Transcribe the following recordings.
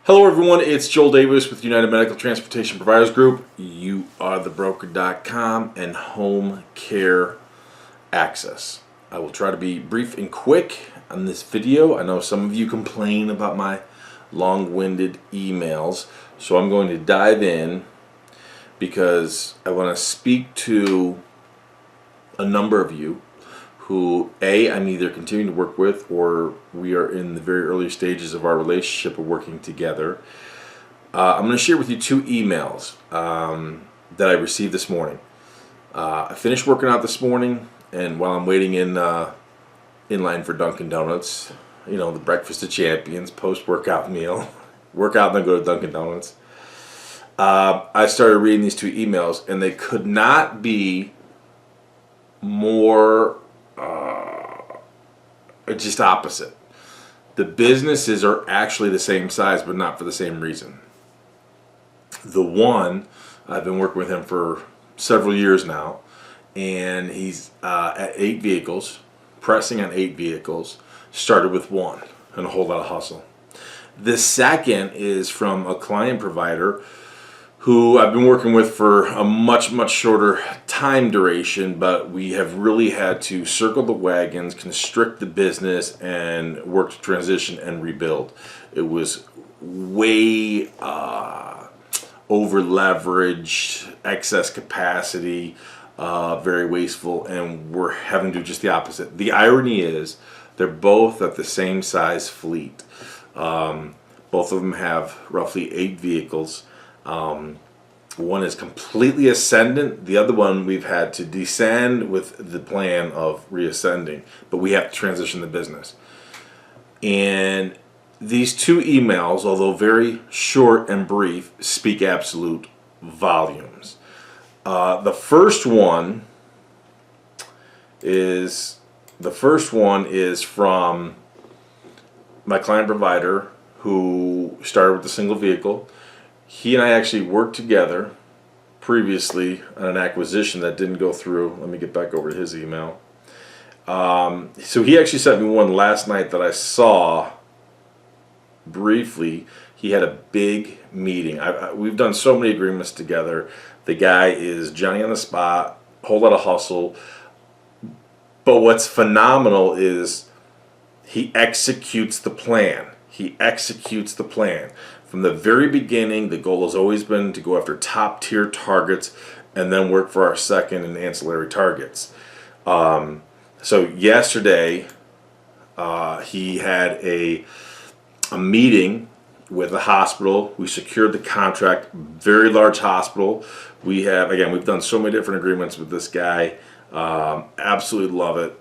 Hello everyone, it's Joel Davis with United Medical Transportation Providers Group. You are the broker.com and Home Care Access. I will try to be brief and quick on this video. I know some of you complain about my long-winded emails, so I'm going to dive in because I want to speak to a number of you who I'm either continuing to work with or we are in the very early stages of our relationship of working together. I'm going to share with you two emails that I received this morning. I finished working out this morning, and while I'm waiting in line for Dunkin' Donuts, you know, the breakfast of champions, post-workout meal, work out and then go to Dunkin' Donuts, I started reading these two emails, and they could not be more just opposite. The businesses are actually the same size, but not for the same reason. The one, I've been working with him for several years now, and he's at 8 vehicles, pressing on 8 vehicles, started with 1, and a whole lot of hustle. The second is from a client provider who I've been working with for a much shorter time duration, but we have really had to circle the wagons, constrict the business, and work to transition and rebuild. It was way over leveraged, excess capacity, very wasteful, and we're having to do just the opposite. The irony is they're both at the same size fleet. Both of them have roughly 8 vehicles. One is completely ascendant. The other one we've had to descend with the plan of reascending, but we have to transition the business. And these two emails, although very short and brief, speak absolute volumes. The first one is from my client provider who started with a single vehicle. He and I actually worked together previously on an acquisition that didn't go through. Let me get back over to his email. So he actually sent me one last night that I saw briefly. He had a big meeting. We've done so many agreements together. The guy is Johnny on the spot, whole lot of hustle. But what's phenomenal is he executes the plan. He executes the plan. From the very beginning, the goal has always been to go after top tier targets and then work for our second and ancillary targets. So yesterday, he had a meeting with a hospital. We secured the contract, very large hospital. We've done so many different agreements with this guy. Absolutely love it.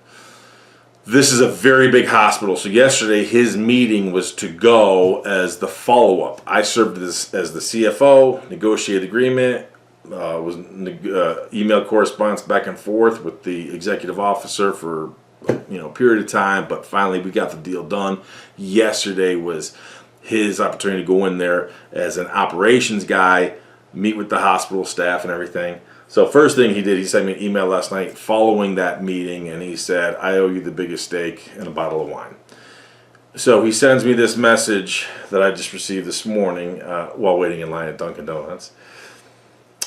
This is a very big hospital, so yesterday his meeting was to go as the follow-up. I served as the CFO, negotiated agreement, email correspondence back and forth with the executive officer for a period of time, but finally we got the deal done. Yesterday was his opportunity to go in there as an operations guy, meet with the hospital staff and everything. So first thing he did, he sent me an email last night following that meeting, and he said, "I owe you the biggest steak and a bottle of wine." So he sends me this message that I just received this morning while waiting in line at Dunkin' Donuts.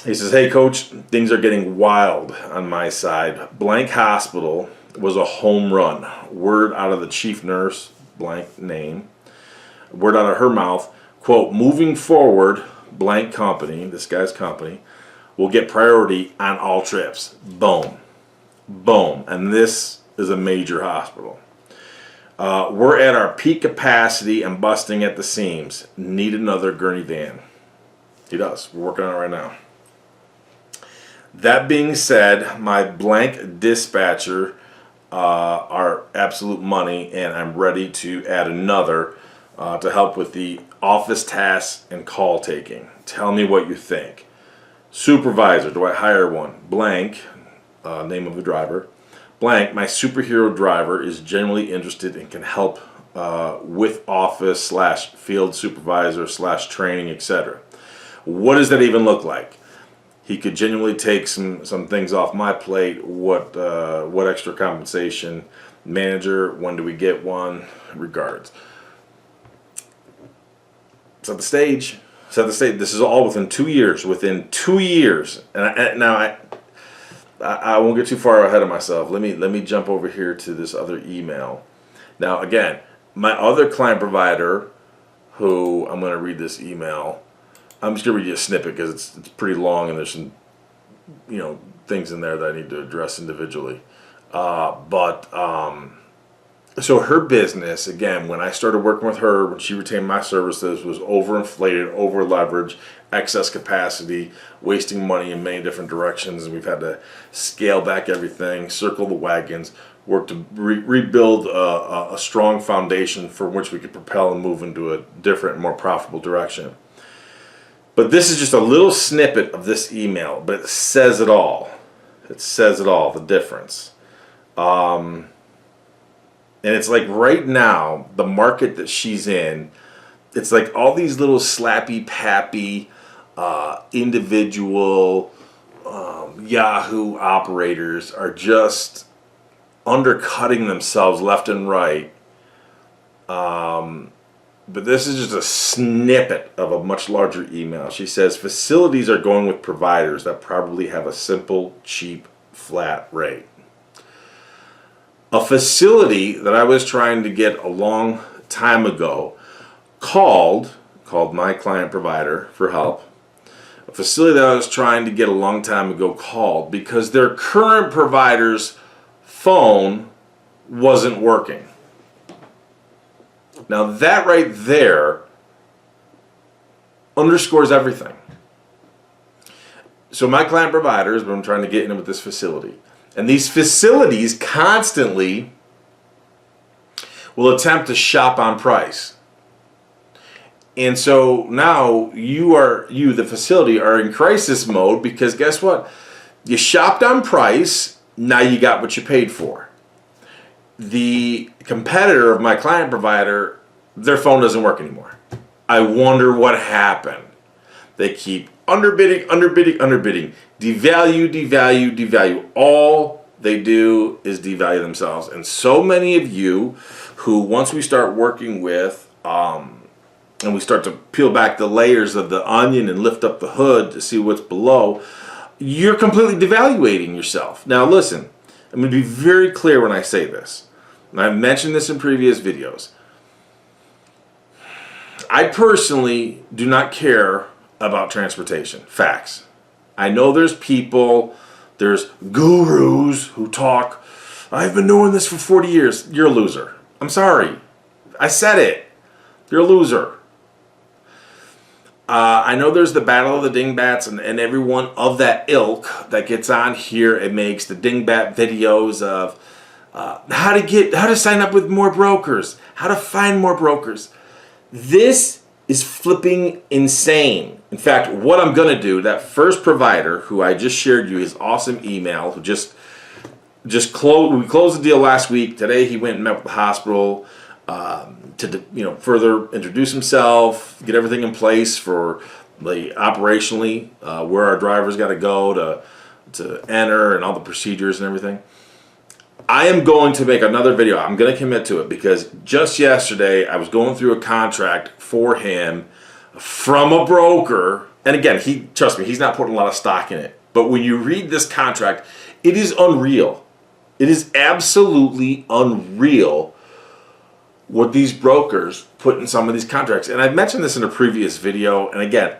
He says, "Hey coach, things are getting wild on my side. Blank hospital was a home run. Word out of the chief nurse, blank name. Word out of her mouth, quote, moving forward, blank company," this guy's company, "will get priority on all trips." Boom. Boom. And this is a major hospital. "We're at our peak capacity and busting at the seams. Need another gurney van." He does. We're working on it right now. "That being said, my blank dispatcher are absolute money, and I'm ready to add another to help with the office tasks and call taking. Tell me what you think. Supervisor, do I hire one? Blank, name of the driver. Blank, my superhero driver is genuinely interested and can help with office / field supervisor / training, etc. What does that even look like? He could genuinely take some things off my plate. What extra compensation? Manager, when do we get one? Regards." set the stage. Set the stage. This is all within 2 years. Within 2 years. I won't get too far ahead of myself. Let me jump over here to this other email. Now again, my other client provider, who I'm going to read this email. I'm just going to read you a snippet because it's pretty long and there's some things in there that I need to address individually. So her business, again, when I started working with her, when she retained my services, was overinflated, over leveraged, excess capacity, wasting money in many different directions, and we've had to scale back everything, circle the wagons, work to rebuild a strong foundation from which we could propel and move into a different, more profitable direction. But this is just a little snippet of this email, but it says it all. It says it all, the difference. And it's like right now, the market that she's in, it's like all these little slappy pappy individual Yahoo operators are just undercutting themselves left and right. But this is just a snippet of a much larger email. She says, facilities are going with providers that probably have a simple, cheap, flat rate. A facility that I was trying to get a long time ago called my client provider for help. A facility that I was trying to get a long time ago called because their current provider's phone wasn't working. Now that right there underscores everything. So my client provider has been trying to get in with this facility. And these facilities constantly will attempt to shop on price. And so now you, the facility, are in crisis mode because guess what? You shopped on price, now you got what you paid for. The competitor of my client provider, their phone doesn't work anymore. I wonder what happened. They keep underbidding, devalue. All they do is devalue themselves. And so many of you who, once we start working with, and we start to peel back the layers of the onion and lift up the hood to see what's below, you're completely devaluating yourself. Now listen, I'm going to be very clear when I say this. And I've mentioned this in previous videos. I personally do not care about transportation. Facts. I know there's people, there's gurus who talk, I've been doing this for 40 years. You're a loser. I'm sorry. I said it. You're a loser. I know there's the battle of the dingbats and everyone of that ilk that gets on here and makes the dingbat videos of how to sign up with more brokers, how to find more brokers. This is flipping insane. In fact, what I'm going to do, that first provider who I just shared you his awesome email, who just closed, we closed the deal last week. Today he went and met with the hospital to further introduce himself, get everything in place for the operationally where our drivers got to go to enter and all the procedures and everything. I am going to make another video. I'm going to commit to it because just yesterday I was going through a contract for him from a broker. And again, trust me, he's not putting a lot of stock in it. But when you read this contract, it is unreal. It is absolutely unreal what these brokers put in some of these contracts. And I've mentioned this in a previous video. And again,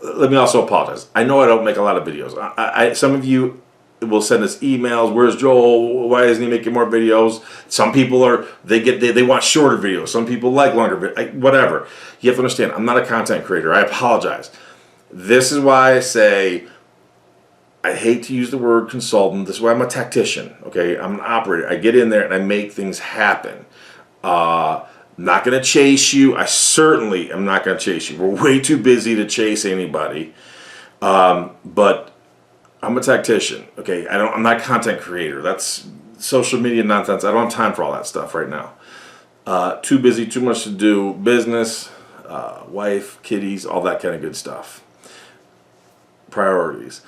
let me also apologize. I know I don't make a lot of videos. Some of you will send us emails. Where's Joel? Why isn't he making more videos? Some people they want shorter videos. Some people like longer videos. Whatever. You have to understand, I'm not a content creator. I apologize. This is why I say I hate to use the word consultant. This is why I'm a tactician. Okay, I'm an operator. I get in there and I make things happen. I'm not going to chase you. I certainly am not going to chase you. We're way too busy to chase anybody. But I'm a tactician, okay? I'm not a content creator. That's social media nonsense. I don't have time for all that stuff right now. Too busy, too much to do. Business, wife, kiddies, all that kind of good stuff. Priorities.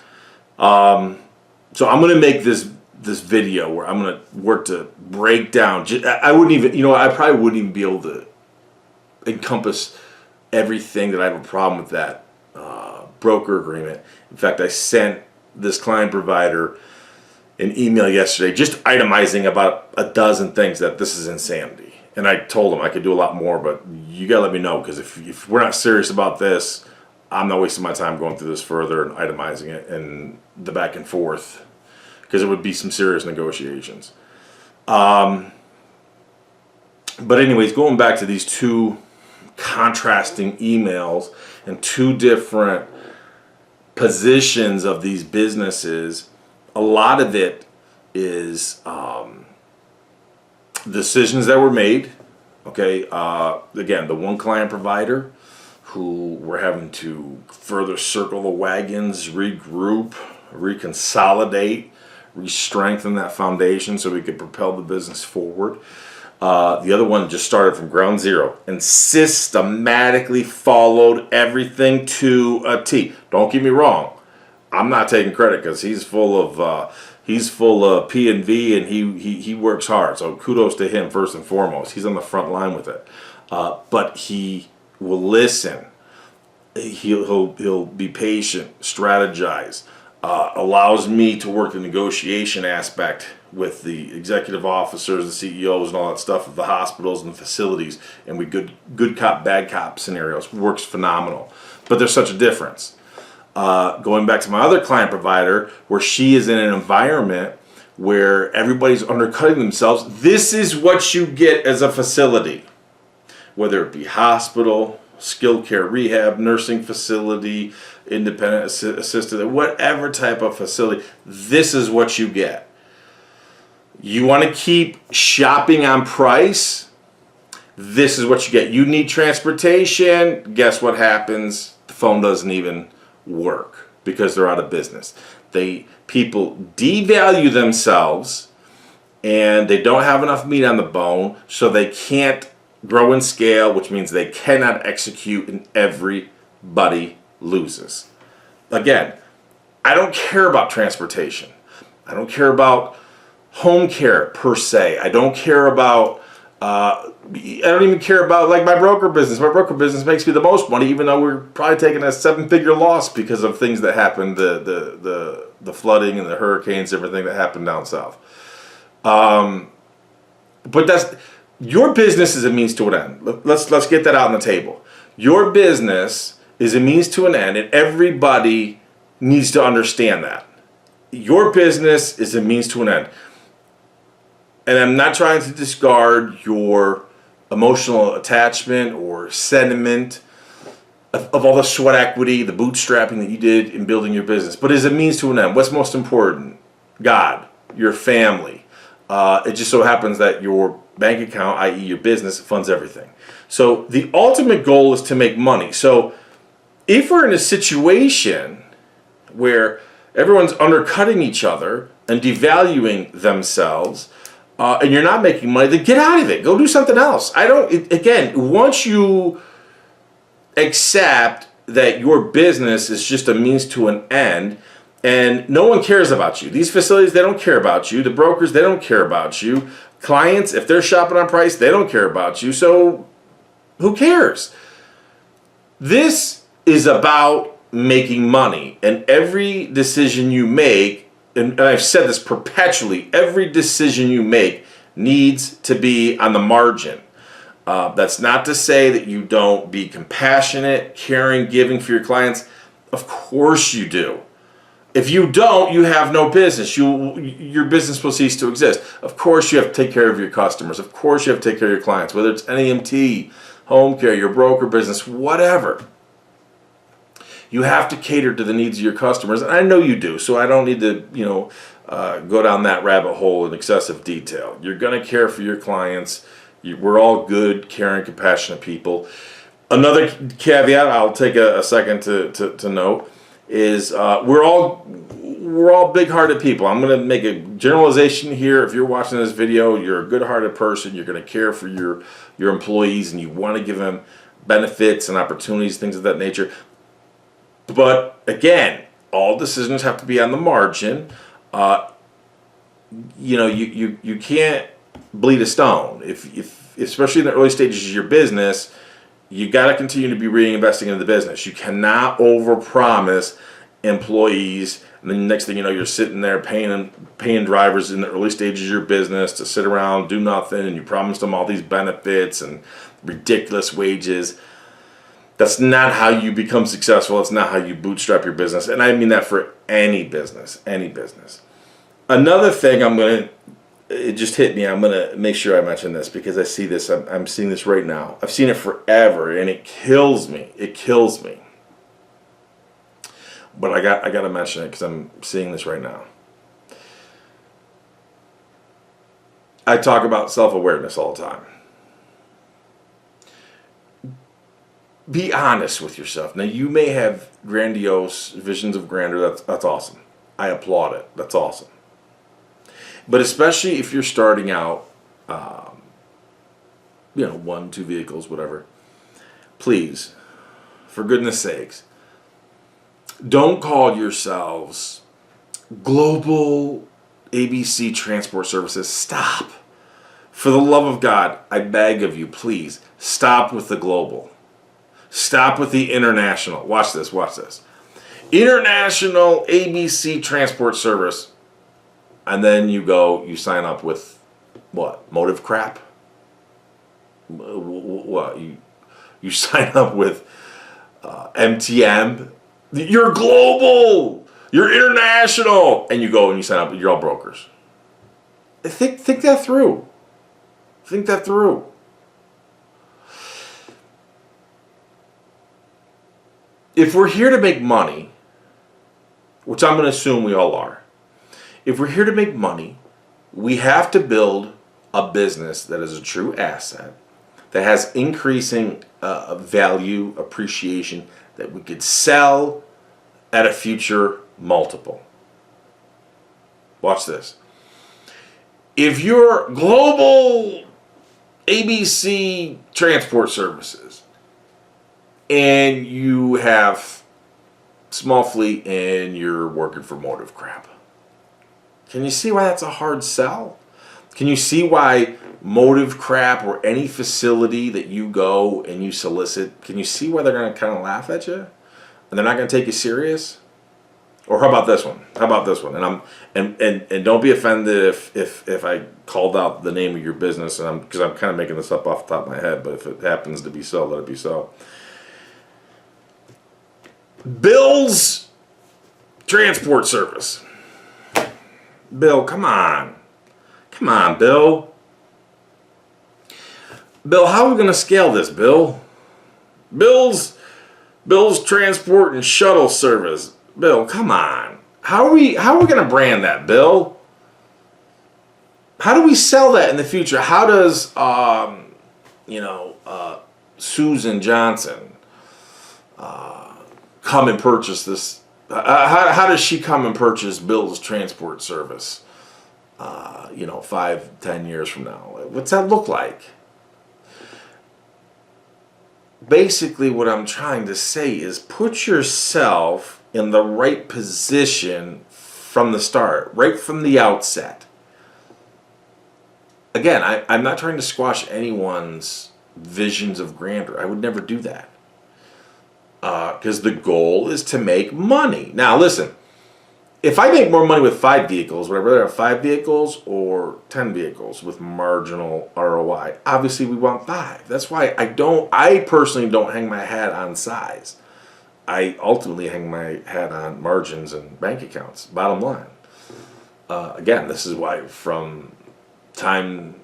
So I'm going to make this video where I'm going to work to break down. I wouldn't even, I probably wouldn't even be able to encompass everything that I have a problem with that broker agreement. In fact, I sent this client provider an email yesterday just itemizing about a dozen things that this is insanity. And I told him I could do a lot more, but you got to let me know, because if we're not serious about this, I'm not wasting my time going through this further and itemizing it and the back and forth, because it would be some serious negotiations. But anyways, going back to these two contrasting emails and two different positions of these businesses, a lot of it is decisions that were made. Okay, again, the one client provider who we're having to further circle the wagons, regroup, reconsolidate, re-strengthen that foundation so we could propel the business forward. The other one just started from ground zero and systematically followed everything to a T. Don't get me wrong, I'm not taking credit, because he's full of P&V, and he works hard. So kudos to him first and foremost. He's on the front line with it, but he will listen. He'll be patient, strategize. Allows me to work the negotiation aspect with the executive officers, the CEOs, and all that stuff of the hospitals and the facilities, and we good cop, bad cop scenarios. Works phenomenal. But there's such a difference. Going back to my other client provider, where she is in an environment where everybody's undercutting themselves. This is what you get as a facility, whether it be hospital, skilled care rehab, nursing facility, independent assisted, whatever type of facility. This is what you get. You want to keep shopping on price? This is what you get. You need transportation? Guess what happens? The phone doesn't even work because they're out of business. People devalue themselves, and they don't have enough meat on the bone, so they can't grow and scale, which means they cannot execute, and everybody loses. Again, I don't care about transportation. I don't care about home care per se. I don't care about I don't even care about like my broker business. My broker business makes me the most money, even though we're probably taking a 7-figure loss because of things that happened, the flooding and the hurricanes, everything that happened down south. But that's your business is a means to an end. Let's get that out on the table. Your business is a means to an end, and everybody needs to understand that. Your business is a means to an end. And I'm not trying to discard your emotional attachment or sentiment of all the sweat equity, the bootstrapping that you did in building your business. But as a means to an end, what's most important? God, your family. It just so happens that your bank account, i.e. your business, funds everything. So the ultimate goal is to make money. So if we're in a situation where everyone's undercutting each other and devaluing themselves, and you're not making money, then get out of it. Go do something else. Once you accept that your business is just a means to an end, and no one cares about you. These facilities, they don't care about you. The brokers, they don't care about you. Clients, if they're shopping on price, they don't care about you. So who cares? This is about making money, and every decision you make, and I've said this perpetually, every decision you make needs to be on the margin. That's not to say that you don't be compassionate, caring, giving for your clients. Of course you do. If you don't, you have no business. Your business will cease to exist. Of course you have to take care of your customers. Of course you have to take care of your clients, whether it's NEMT, home care, your broker business, whatever. You have to cater to the needs of your customers, and I know you do, so I don't need to, go down that rabbit hole in excessive detail. You're going to care for your clients. We're all good, caring, compassionate people. Another caveat I'll take a second to note is we're all big-hearted people. I'm going to make a generalization here. If you're watching this video, you're a good-hearted person. You're going to care for your employees, and you want to give them benefits and opportunities, things of that nature. But again, all decisions have to be on the margin. You can't bleed a stone. If especially in the early stages of your business, You got to continue to be reinvesting into the business. You cannot overpromise employees, and then the next thing you know, you're sitting there paying drivers in the early stages of your business to sit around, do nothing, and you promised them all these benefits and ridiculous wages. That's not how you become successful. It's not how you bootstrap your business. And I mean that for any business, any business. Another thing it just hit me. I'm going to make sure I mention this because I see this. I'm seeing this right now. I've seen it forever and it kills me. It kills me. But I got to mention it because I'm seeing this right now. I talk about self-awareness all the time. Be honest with yourself. Now, you may have grandiose visions of grandeur. That's awesome. I applaud it. That's awesome. But especially if you're starting out, 1, 2 vehicles, whatever, please, for goodness sakes, don't call yourselves Global ABC Transport Services. Stop. For the love of God, I beg of you, please, stop with the global. Stop with the international. Watch this, watch this. International ABC Transport Service. And then you sign up with what? Motive crap? What? You sign up with MTM? You're global! You're international! And you go and you sign up, you're all brokers. Think that through. Think that through. If we're here to make money, which I'm going to assume we all are, if we're here to make money, we have to build a business that is a true asset, that has increasing value, appreciation, that we could sell at a future multiple. Watch this. If you're Global ABC Transport Services and you have small fleet and you're working for Motive crap, can you see why that's a hard sell? Can you see why Motive crap or any facility that you go and you solicit, can you see why they're going to kind of laugh at you? And they're not going to take you serious? Or how about this one? How about this one? And don't be offended if I called out the name of your business, and because I'm kind of making this up off the top of my head, but if it happens to be so, let it be so. Bill's Transport Service. Bill, come on. Come on, Bill. Bill, how are we going to scale this, Bill? Bill's Transport and Shuttle Service. Bill, come on. How are we going to brand that, Bill? How do we sell that in the future? How does Susan Johnson come and purchase this? How does she come and purchase Bill's Transport Service? 5-10 years from now, what's that look like? Basically, what I'm trying to say is put yourself in the right position from the start, right from the outset. Again, I'm not trying to squash anyone's visions of grandeur. I would never do that. Because the goal is to make money. Now, listen, if I make more money with 5 vehicles, would I rather have 5 vehicles or 10 vehicles with marginal ROI? Obviously, we want 5. That's why I personally don't hang my hat on size. I ultimately hang my hat on margins and bank accounts, bottom line. Again, this is why from time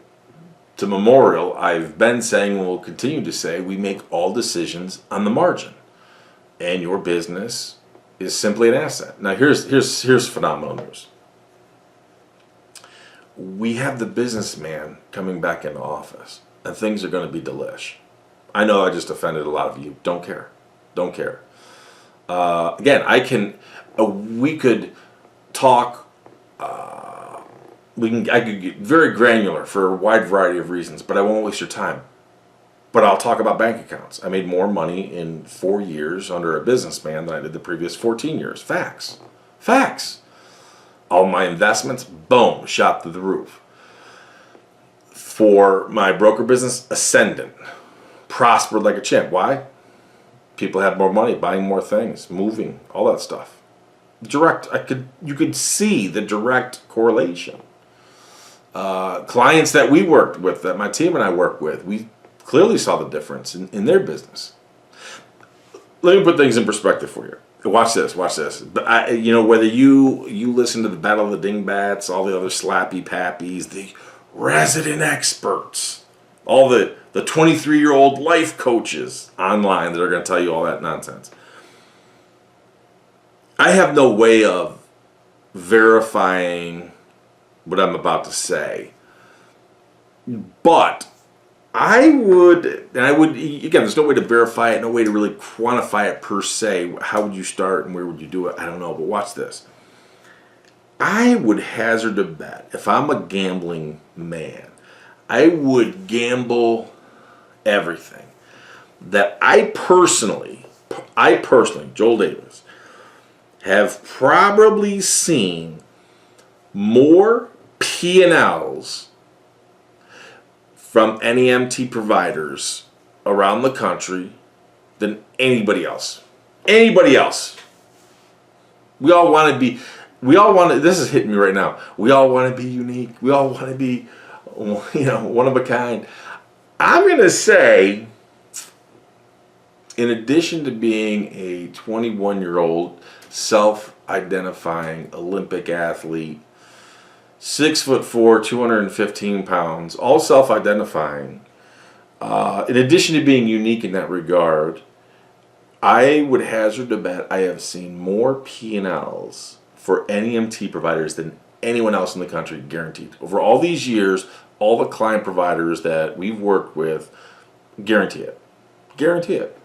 to memorial, I've been saying and will continue to say, we make all decisions on the margin. And your business is simply an asset. Now, here's phenomenal news. We have the businessman coming back into office, and things are going to be delish. I know I just offended a lot of you. Don't care. Don't care. Again, we could talk. I could get very granular for a wide variety of reasons, but I won't waste your time. But I'll talk about bank accounts. I made more money in 4 years under a businessman than I did the previous 14 years. Facts. Facts. All my investments, boom, shot through the roof. For my broker business, ascendant. prospered like a champ. Why? People have more money, buying more things, moving, all that stuff. You could see the direct correlation. Clients that we worked with, that my team and I worked with, we clearly saw the difference in their business. Let me put things in perspective for you. Watch this. But whether you listen to the Battle of the Dingbats, all the other slappy pappies, the resident experts, all the 23-year-old life coaches online that are going to tell you all that nonsense. I have no way of verifying what I'm about to say, but I would, again, there's no way to verify it, no way to really quantify it per se. How would you start and where would you do it? I don't know, but watch this. I would hazard a bet, if I'm a gambling man, I would gamble everything that I personally, Joel Davis, have probably seen more P&Ls from NEMT providers around the country than anybody else. Anybody else. This is hitting me right now. We all want to be unique. We all want to be, one of a kind. I'm going to say, in addition to being a 21-year-old self-identifying Olympic athlete, 6'4", 215 pounds, all self-identifying, in addition to being unique in that regard, I would hazard to bet I have seen more P&Ls for NEMT providers than anyone else in the country, guaranteed. Over all these years, all the client providers that we've worked with, guarantee it. Guarantee it.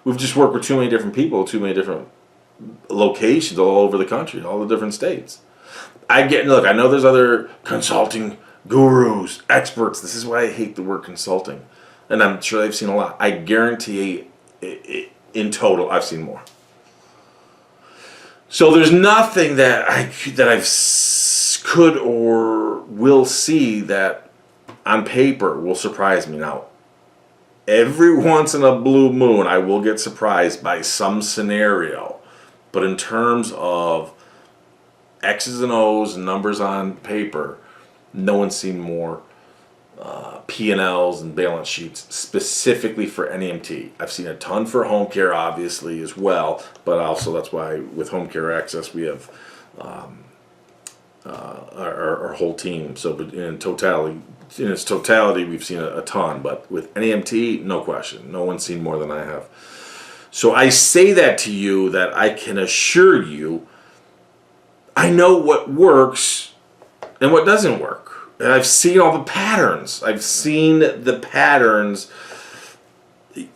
We've just worked with too many different people, too many different locations all over the country, all the different states. I know there's other consulting gurus, experts. This is why I hate the word consulting. And I'm sure they've seen a lot. I guarantee in total, I've seen more. So there's nothing that I've could or will see that on paper will surprise me. Now, every once in a blue moon, I will get surprised by some scenario. But in terms of X's and O's and numbers on paper, no one's seen more P&Ls and balance sheets specifically for NEMT. I've seen a ton for home care, obviously, as well, but also that's why with Home Care Access we have our whole team. So in its totality, we've seen a ton, but with NEMT, no question, no one's seen more than I have. So I say that to you that I can assure you I know what works and what doesn't work. And I've seen all the patterns.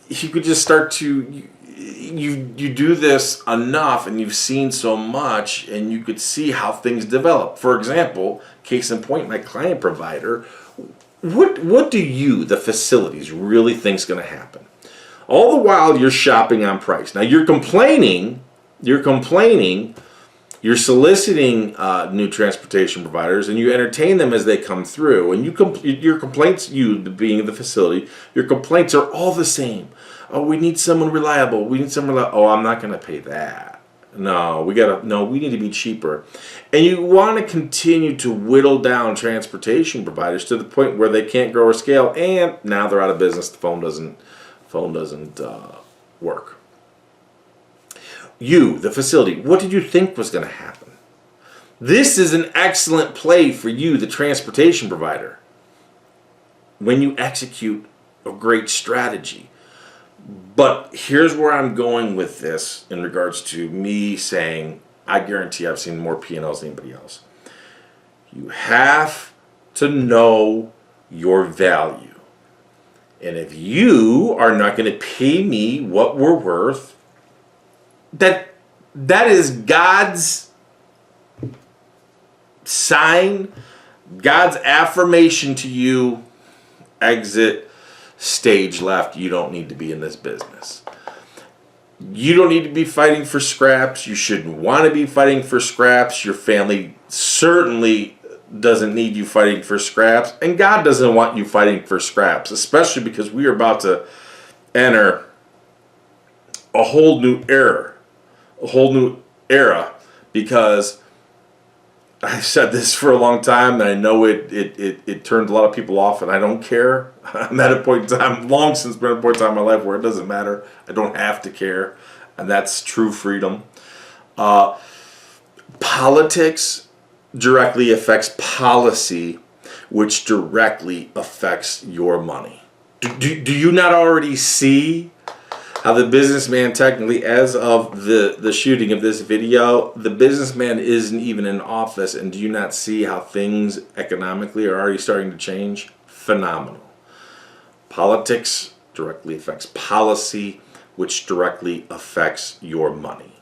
You could just start to, you do this enough and you've seen so much and you could see how things develop. For example, case in point, my client provider, what do you, the facilities, really think is going to happen? All the while you're shopping on price. Now you're complaining, you're soliciting new transportation providers, and you entertain them as they come through. And your complaints, you being the facility, your complaints are all the same. Oh, we need someone reliable. Oh, I'm not going to pay that. No, we need to be cheaper. And you want to continue to whittle down transportation providers to the point where they can't grow or scale, and now they're out of business. The phone doesn't work. You, the facility, what did you think was going to happen? This is an excellent play for you, the transportation provider, when you execute a great strategy. But here's where I'm going with this in regards to me saying, I guarantee I've seen more P&Ls than anybody else. You have to know your value. And if you are not going to pay me what we're worth, that is God's sign, God's affirmation to you, exit, stage left. You don't need to be in this business. You don't need to be fighting for scraps. You shouldn't want to be fighting for scraps. Your family certainly doesn't need you fighting for scraps, and God doesn't want you fighting for scraps, especially because we are about to enter a whole new era. Because I've said this for a long time, and I know it turned a lot of people off, and I don't care. I'm at a point in time, long since been at a point in time in my life where it doesn't matter. I don't have to care, and that's true freedom. Politics directly affects policy, which directly affects your money. Do you not already see how the businessman, technically, as of the shooting of this video, the businessman isn't even in office, and do you not see how things economically are already starting to change? Phenomenal. Politics directly affects policy, which directly affects your money.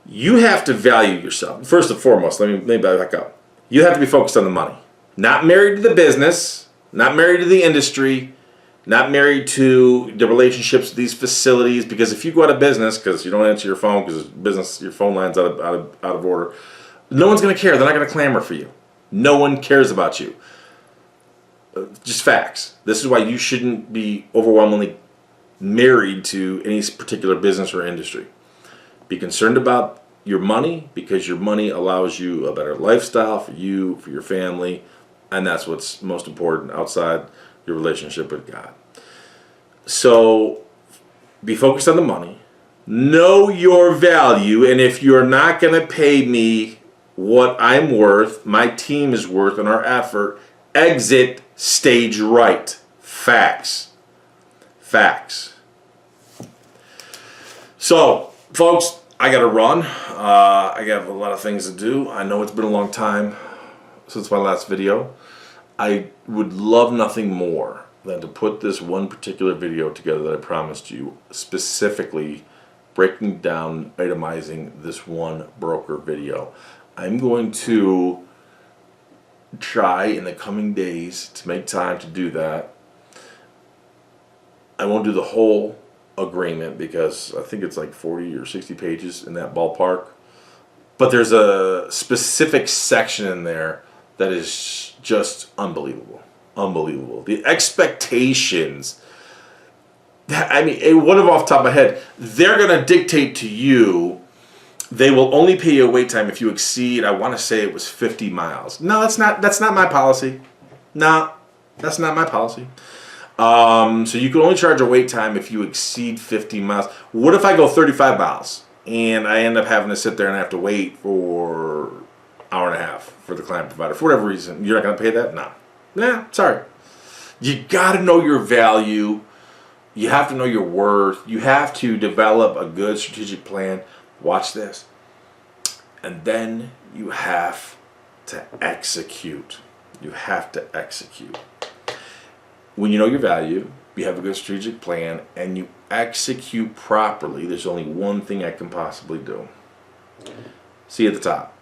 You have to value yourself. First and foremost, let me back up. You have to be focused on the money. Not married to the business, not married to the industry, not married to the relationships with these facilities, because if you go out of business because you don't answer your phone because your phone line's out of order, no one's going to care. They're not going to clamor for you. No one cares about you. Just facts. This is why you shouldn't be overwhelmingly married to any particular business or industry. Be concerned about your money, because your money allows you a better lifestyle for you, for your family, and that's what's most important outside your relationship with God. So be focused on the money. Know your value, and if you're not going to pay me what I'm worth, my team is worth, and our effort, exit stage right. Facts. Facts. So, folks, I got to run. I got a lot of things to do. I know it's been a long time since my last video. I would love nothing more than to put this one particular video together that I promised you, specifically breaking down, itemizing this one broker video. I'm going to try in the coming days to make time to do that. I won't do the whole agreement because I think it's like 40 or 60 pages in that ballpark. But there's a specific section in there that is just unbelievable. Unbelievable. The expectations, I mean, one of them off the top of my head, they're going to dictate to you, they will only pay you a wait time if you exceed, I want to say it was 50 miles. No, that's not my policy. No, that's not my policy. So you can only charge a wait time if you exceed 50 miles. What if I go 35 miles and I end up having to sit there and I have to wait for an hour and a half for the client provider for whatever reason? You're not going to pay that? No. Nah, sorry. You got to know your value. You have to know your worth. You have to develop a good strategic plan. Watch this. And then you have to execute. You have to execute. When you know your value, you have a good strategic plan, and you execute properly, there's only one thing I can possibly do. See you at the top.